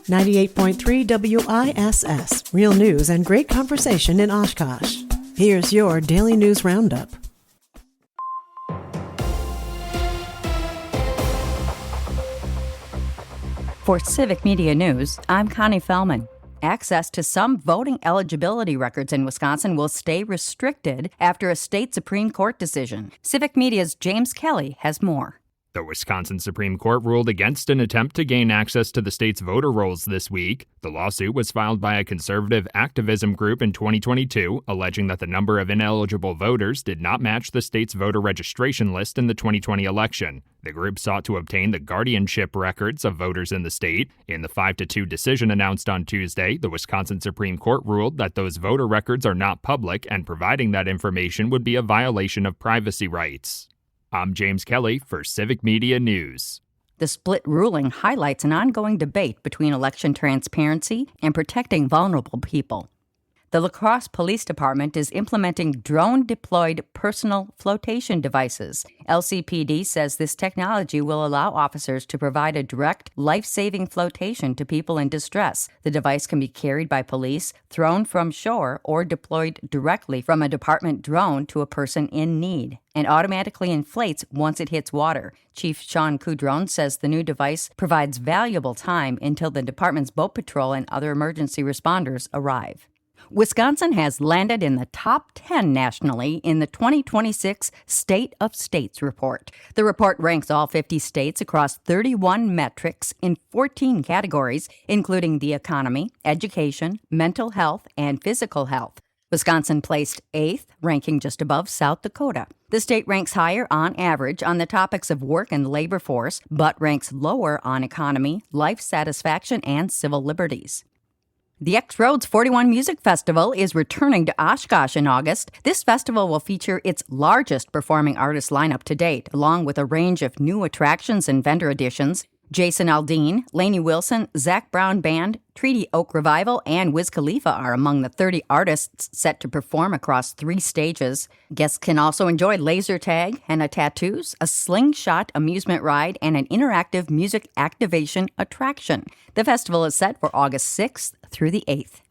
98.3 WISS. Real news and great conversation in Oshkosh. Here's your Daily News Roundup. For Civic Media News, I'm Connie Fellman. Access to some voting eligibility records in Wisconsin will stay restricted after a state Supreme Court decision. Civic Media's James Kelly has more. The Wisconsin Supreme Court ruled against an attempt to gain access to the state's voter rolls this week. The lawsuit was filed by a conservative activism group in 2022, alleging that the number of ineligible voters did not match the state's voter registration list in the 2020 election. The group sought to obtain the guardianship records of voters in the state. In the 5-2 decision announced on Tuesday, the Wisconsin Supreme Court ruled that those voter records are not public, and providing that information would be a violation of privacy rights. I'm James Kelly for Civic Media News. The split ruling highlights an ongoing debate between election transparency and protecting vulnerable people. The La Crosse Police Department is implementing drone-deployed personal flotation devices. LCPD says this technology will allow officers to provide a direct, life-saving flotation to people in distress. The device can be carried by police, thrown from shore, or deployed directly from a department drone to a person in need, and automatically inflates once it hits water. Chief Sean Coudron says the new device provides valuable time until the department's boat patrol and other emergency responders arrive. Wisconsin has landed in the top 10 nationally in the 2026 State of States report. The report ranks all 50 states across 31 metrics in 14 categories, including the economy, education, mental health, and physical health. Wisconsin placed 8th, ranking just above South Dakota. The state ranks higher on average on the topics of work and labor force, but ranks lower on economy, life satisfaction, and civil liberties. The X-Roads 41 Music Festival is returning to Oshkosh in August. This festival will feature its largest performing artist lineup to date, along with a range of new attractions and vendor additions. Jason Aldean, Lainey Wilson, Zach Brown Band, Treaty Oak Revival, and Wiz Khalifa are among the 30 artists set to perform across 3 stages. Guests can also enjoy laser tag, henna tattoos, a slingshot amusement ride, and an interactive music activation attraction. The festival is set for August 6th through the 8th.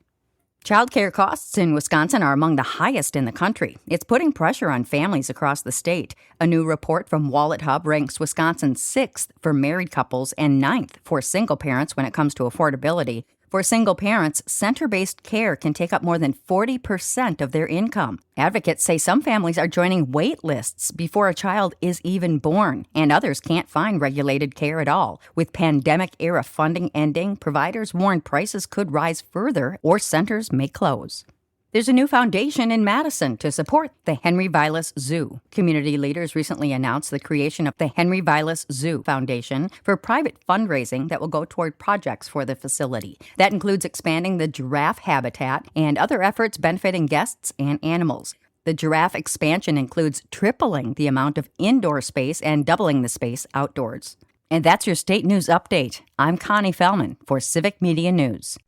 Childcare costs in Wisconsin are among the highest in the country. It's putting pressure on families across the state. A new report from Wallet Hub ranks Wisconsin 6th for married couples and 9th for single parents when it comes to affordability. For single parents, center-based care can take up more than 40% of their income. Advocates say some families are joining wait lists before a child is even born, and others can't find regulated care at all. With pandemic-era funding ending, providers warn prices could rise further or centers may close. There's a new foundation in Madison to support the Henry Vilas Zoo. Community leaders recently announced the creation of the Henry Vilas Zoo Foundation for private fundraising that will go toward projects for the facility. That includes expanding the giraffe habitat and other efforts benefiting guests and animals. The giraffe expansion includes tripling the amount of indoor space and doubling the space outdoors. And that's your state news update. I'm Connie Fellman for Civic Media News.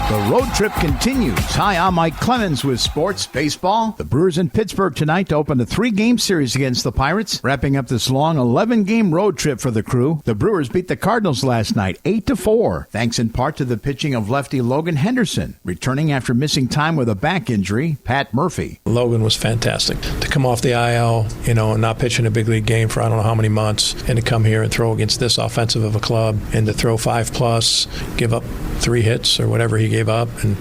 The road trip continues. Hi, I'm Mike Clemens with Sports Baseball. The Brewers in Pittsburgh tonight to open a 3-game series against the Pirates, wrapping up this long 11-game road trip for the crew. The Brewers beat the Cardinals last night 8-4, thanks in part to the pitching of lefty Logan Henderson, returning after missing time with a back injury, Pat Murphy. Logan was fantastic. To come off the IL, and not pitch in a big league game for I don't know how many months, and to come here and throw against this offensive of a club, and to throw 5+, give up 3 hits or whatever he gave up and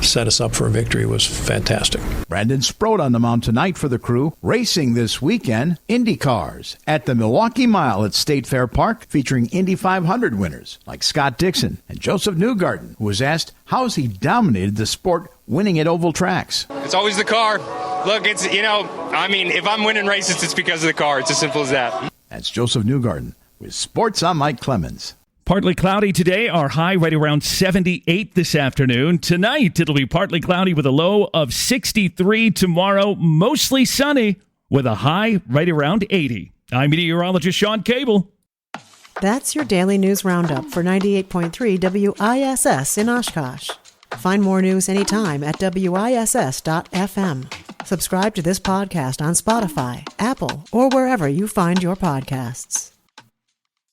set us up for a victory was fantastic. Brandon Sproat on the mound tonight for the crew. Racing this weekend, Indy cars at the Milwaukee Mile at State Fair Park, featuring Indy 500 winners like Scott Dixon and Joseph Newgarden, who was asked how he dominated the sport winning at oval tracks. It's always the car. Look, if I'm winning races, it's because of the car. It's as simple as that. That's Joseph Newgarden with Sports. I'm Mike Clemens. Partly cloudy today, our high right around 78 this afternoon. Tonight, it'll be partly cloudy with a low of 63. Tomorrow, mostly sunny with a high right around 80. I'm meteorologist Sean Cable. That's your Daily News Roundup for 98.3 WISS in Oshkosh. Find more news anytime at WISS.FM. Subscribe to this podcast on Spotify, Apple, or wherever you find your podcasts.